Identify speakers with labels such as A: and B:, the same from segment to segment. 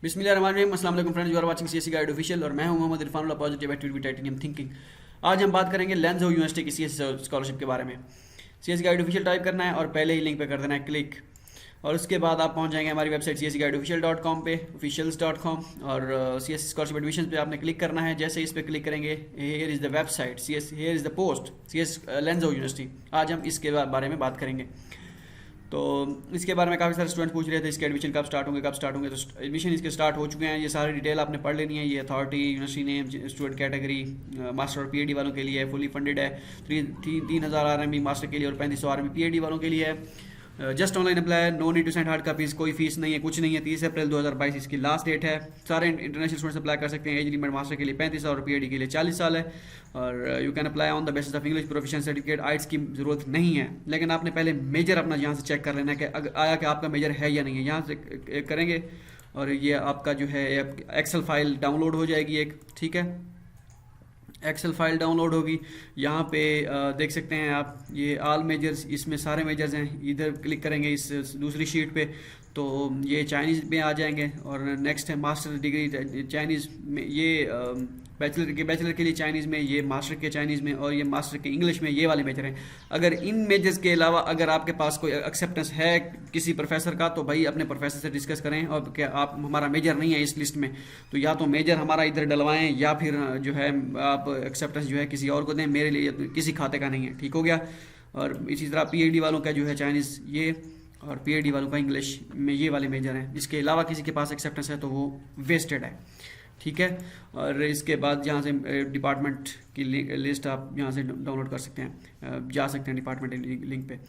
A: बिस्मिल्लाहिर्रहमानिर्रहीम। अस्सलाम वालेकुम friends, you are watching CSC guide official और मैं हूं Mohammad Irfanullah, positive attitude titanium thinking. आज हम बात करेंगे लैंज़ो यूनिवर्सिटी की सीएससी स्कॉलरशिप के बारे में। सीएससी गाइड ऑफिशियल टाइप करना है और पहले ही लिंक पे कर देना है क्लिक, और उसके बाद आप पहुंच जाएंगे हमारी वेबसाइट cscguideofficial.com पे, officials.com, और सीएससी स्कॉलरशिप एडमिशन पे आपने क्लिक करना है। जैसे इस पे क्लिक करेंगे, here is the website, here is the post CS Lanzhou university. आज हम इसके बारे में बात करेंगे। तो इसके बारे में काफ़ी सारे स्टूडेंट पूछ रहे थे इसके एडमिशन कब स्टार्ट होंगे तो एडमिशन इसके स्टार्ट हो चुके हैं। ये सारी डिटेल आपने पढ़ लेनी है। ये authority, university name, student category, master और पीएचडी वालों के लिए है, फुली फंडेड है। 3,000 RMB मास्टर के लिए और 3,500 RMB पीएचडी वालों के लिए है। Just online apply, no need to send hard copies, कोई फीस नहीं है, कुछ नहीं है। 30 अप्रैल 2022 इसकी लास्ट डेट है। सारे इंटरनेशनल स्टूडेंट्स अप्लाई कर सकते हैं। एज लिमिट मास्टर के लिए 35 और पीएचडी के लिए 40 साल है। और you can apply on the basis of English proficiency certificate. IELTS की ज़रूरत नहीं है, लेकिन आपने पहले मेजर अपना यहाँ से चेक कर लेना है कि आया कि आपका मेजर है या नहीं है। यहाँ से करेंगे और ये आपका जो है एक्सेल फाइल डाउनलोड हो जाएगी एक, ठीक है। एक्सेल फाइल डाउनलोड होगी। यहाँ पे देख सकते हैं आप, ये ऑल मेजर्स, इसमें सारे मेजर्स हैं। इधर क्लिक करेंगे इस दूसरी शीट पे तो ये चाइनीज़ में आ जाएंगे। और नेक्स्ट है मास्टर डिग्री चाइनीज़ में, ये बैचलर के लिए चाइनीज़ में, ये मास्टर के चाइनीज़ में, और ये मास्टर के इंग्लिश में। ये वाले मेजर हैं। अगर इन मेजर्स के अलावा अगर आपके पास कोई एक्सेप्टेंस है किसी प्रोफेसर का, तो भाई अपने प्रोफेसर से डिस्कस करें। और क्या आप, हमारा मेजर नहीं है इस लिस्ट में, तो या तो मेजर हमारा इधर डलवाएं या फिर जो है आप एक्सेप्टेंस जो है किसी और को दें। मेरे लिए किसी खाते का नहीं है, ठीक हो गया। और इसी तरह पीएचडी वालों का जो है चाइनीज़ ये, और पीएचडी वालों का इंग्लिश में, ये वाले मेजर हैं। इसके अलावा किसी के पास एक्सेप्टेंस है तो वो वेस्टेड है, ठीक है। और इसके बाद यहाँ से डिपार्टमेंट की लिस्ट आप यहाँ से डाउनलोड कर सकते हैं, जा सकते हैं डिपार्टमेंट लिंक पे।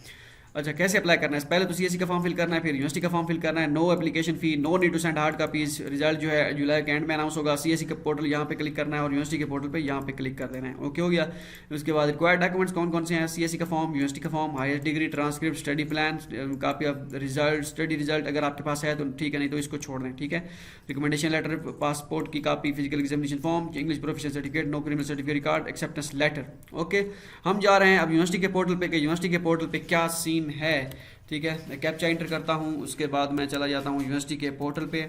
A: अच्छा, कैसे अप्लाई करना है? पहले तो सीएससी का फॉर्म फिल करना है, फिर यूनिवर्सिटी का फॉर्म फिल करना है। No application fee, no need to send hard copies. Result जो है जुलाई के एंड में अनाउंस होगा। सीएससी का पोर्टल यहाँ पे क्लिक करना है और यूनिवर्सिटी के पोर्टल पे यहाँ पे क्लिक कर देना है। ओके हो गया। उसके बाद रिक्वायर्ड डॉक्यूमेंट्स कौन कौन से हैं? सीएससी का फॉर्म, यूनिवर्सिटी का form, higher degree, transcript, study plan, copy of result, study result अगर आपके पास है तो ठीक है, नहीं तो इसको छोड़ दें, ठीक है। रिकमेंडेशन लेटर, पासपोर्ट की copy, physical examination form, English proficiency certificate, no criminal certificate card, acceptance letter. Okay, हम जा रहे हैं अब यूनिवर्सिटी के पोर्टल पे कि यूनिवर्सिटी के पोर्टल पे क्या सीन है, ठीक है। मैं कैप्चा इंटर करता हूँ, उसके बाद मैं चला जाता हूँ यूनिवर्सिटी के पोर्टल पे,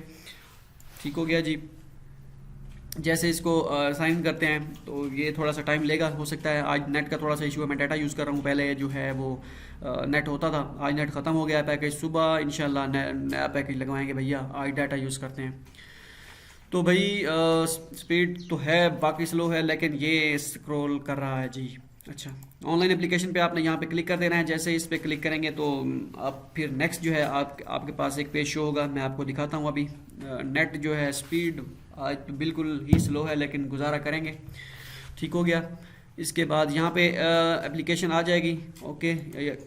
A: ठीक हो गया जी। जैसे इसको साइन इन करते हैं तो ये थोड़ा सा टाइम लेगा, हो सकता है आज नेट का थोड़ा सा इशू है। मैं डाटा यूज़ कर रहा हूँ, पहले जो है वो नेट होता था, आज नेट ख़त्म हो गया है। पैकेज सुबह इंशाल्लाह नया पैकेज लगवाएंगे भैया, आज डाटा यूज़ करते हैं। तो भाई स्पीड तो है, बाकी स्लो है, लेकिन ये स्क्रॉल कर रहा है जी। अच्छा, ऑनलाइन एप्लीकेशन पे आपने यहाँ पे क्लिक कर देना है। जैसे इस पे क्लिक करेंगे तो आप फिर नेक्स्ट जो है आपके पास एक पेज शो होगा। मैं आपको दिखाता हूँ अभी। नेट जो है स्पीड आज तो बिल्कुल ही स्लो है, लेकिन गुजारा करेंगे, ठीक हो गया। इसके बाद यहाँ पे एप्लीकेशन आ जाएगी। ओके,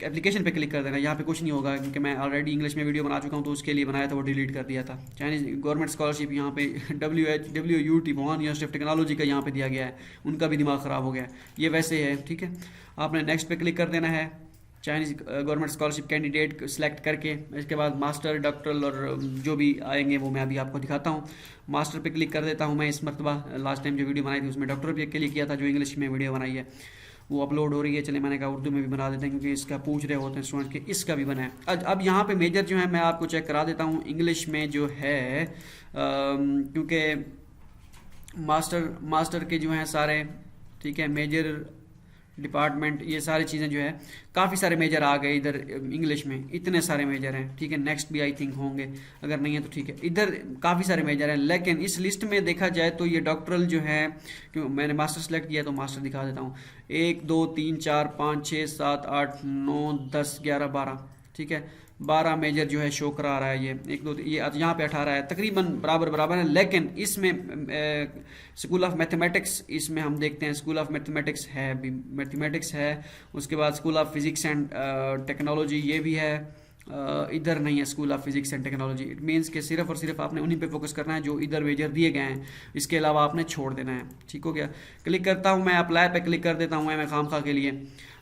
A: एप्लीकेशन पे क्लिक कर देना। यहाँ पे कुछ नहीं होगा क्योंकि मैं ऑलरेडी इंग्लिश में वीडियो बना चुका हूँ, तो उसके लिए बनाया था, वो डिलीट कर दिया था। चाइनीज़ गवर्नमेंट स्कॉलरशिप यहाँ पे WUT Wuhan university of technology का यहाँ पे दिया गया है, उनका भी दिमाग ख़राब हो गया है। ये वैसे है, ठीक है। आपने नेक्स्ट पे क्लिक कर देना है। Chinese government scholarship candidate select करके इसके बाद मास्टर, डॉक्टरल और जो भी आएंगे वो मैं अभी आपको दिखाता हूँ। मास्टर पे क्लिक कर देता हूँ मैं इस मरतबा। लास्ट टाइम जो वीडियो बनाई थी उसमें डॉक्टर पे क्लिक किया था, जो इंग्लिश में वीडियो बनाई है वो अपलोड हो रही है। चले, मैंने कहा उर्दू में भी बना देते हैं क्योंकि इसका पूछ रहे होते हैं स्टूडेंट के, इसका भी बना है। अब यहाँ पे मेजर जो है मैं आपको चेक करा देता हूँ इंग्लिश में जो है, क्योंकि मास्टर के जो हैं सारे, ठीक है, मेजर डिपार्टमेंट, ये सारी चीज़ें जो है, काफ़ी सारे मेजर आ गए इधर इंग्लिश में, इतने सारे मेजर हैं, ठीक है। नेक्स्ट भी आई थिंक होंगे, अगर नहीं है तो ठीक है। इधर काफ़ी सारे मेजर हैं, लेकिन इस लिस्ट में देखा जाए तो ये डॉक्टरल जो है, क्यों मैंने मास्टर सेलेक्ट किया तो मास्टर दिखा देता हूँ। 1 2 3 4 5 6 7 8 9 10 11 12, ठीक है। 12 मेजर जो है शो करा रहा है। ये 1 2 ये यहाँ पे 18 है, तकरीबन बराबर है। लेकिन इसमें स्कूल ऑफ मैथमेटिक्स, इसमें हम देखते हैं स्कूल ऑफ मैथमेटिक्स है, भी मैथमेटिक्स है। उसके बाद school of physics and technology ये भी है। इधर नहीं है school of physics and technology. It means कि सिर्फ और सिर्फ आपने उन्हीं पे फोकस करना है जो इधर मेजर दिए गए हैं, इसके अलावा आपने छोड़ देना है, ठीक हो गया। क्लिक करता हूँ मैं, अप्लाई पे क्लिक कर देता हूँ मैं खामखा के लिए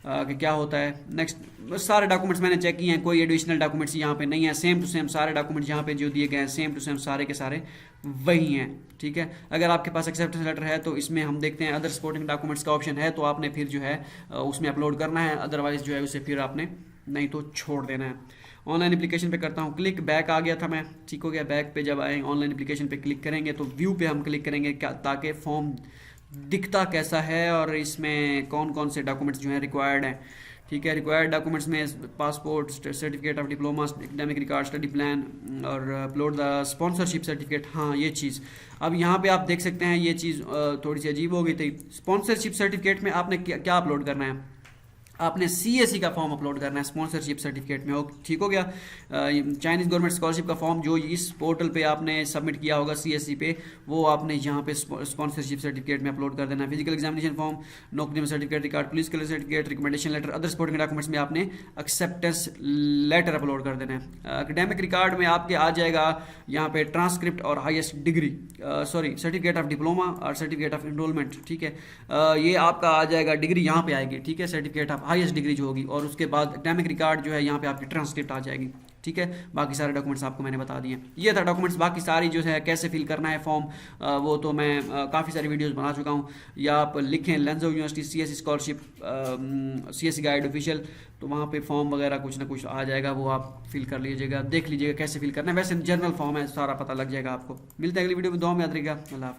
A: कि क्या होता है। नेक्स्ट, सारे डॉक्यूमेंट्स मैंने चेक किए हैं, कोई एडिशनल डॉक्यूमेंट्स यहाँ पे नहीं है। सेम टू सेम सारे डॉक्यूमेंट्स यहाँ पे जो दिए गए हैं, सेम टू सेम सारे के सारे वही हैं, ठीक है। अगर आपके पास एक्सेप्टेंस लेटर है तो इसमें हम देखते हैं अदर सपोर्टिंग डॉक्यूमेंट्स का ऑप्शन है, तो आपने फिर जो है उसमें अपलोड करना है, अदरवाइज जो है उसे फिर आपने नहीं तो छोड़ देना है। ऑनलाइन एप्लीकेशन पे करता हूँ क्लिक, बैक आ गया था मैं, ठीक हो गया। बैक पे जब आए ऑनलाइन एप्लीकेशन पे क्लिक करेंगे तो व्यू पे हम क्लिक करेंगे क्या, ताकि फॉर्म दिखता कैसा है और इसमें कौन कौन से डॉक्यूमेंट्स जो हैं रिक्वायर्ड हैं, ठीक है। रिक्वायर्ड डॉक्यूमेंट्स में passport, certificate of diploma, academic record, study plan और अपलोड द स्पॉन्सरशिप सर्टिफिकेट। हाँ ये चीज़, अब यहाँ पे आप देख सकते हैं ये चीज़ थोड़ी सी अजीब हो गई थी। स्पॉन्सरशिप सर्टिफिकेट में आपने क्या अपलोड करना है, आपने सीएससी का फॉर्म अपलोड करना है स्पॉन्सरशिप सर्टिफिकेट में, ठीक हो गया। चाइनीज़ गवर्नमेंट स्कॉलरशिप का फॉर्म जो इस पोर्टल पे आपने सबमिट किया होगा सीएससी पे, वो आपने यहाँ पे स्पॉन्सरशिप सर्टिफिकेट में अपलोड कर देना है। फिजिकल एग्जामिनेशन फॉर्म, नौकरी में certificate record, police clear certificate, recommendation letter, other supporting documents में आपने एक्सेप्टेंस लेटर अपलोड कर देना है। एकेडमिक रिकॉर्ड में आपके आ जाएगा यहाँ पे ट्रांसक्रिप्ट और highest degree, sorry certificate of diploma और सर्टिफिकेट ऑफ एनरोलमेंट, ठीक है। ये आपका आ जाएगा, डिग्री यहाँ पे आएगी, ठीक है, सर्टिफिकेट ऑफ हाईएस्ट डिग्री जो होगी, और उसके बाद एकेडमिक रिकॉर्ड जो है यहाँ पे आपकी ट्रांसक्रिप्ट आ जाएगी, ठीक है। बाकी सारे डॉक्यूमेंट्स आपको मैंने बता दिए, ये था डॉक्यूमेंट्स। बाकी सारी जो है कैसे फिल करना है फॉर्म, वो तो मैं काफ़ी सारी वीडियोस बना चुका हूँ, या आप लिखें Lanzhou university CSC scholarship CSC guide official, तो वहाँ पे फॉर्म वगैरह कुछ ना कुछ आ जाएगा, वो आप फिल कर लीजिएगा, देख लीजिएगा कैसे फिल करना है। वैसे जनरल फॉर्म है, सारा पता लग जाएगा आपको। मिलते हैं अगली वीडियो में, दुआ में याद रखिएगा। अल्लाह हाफ़िज़।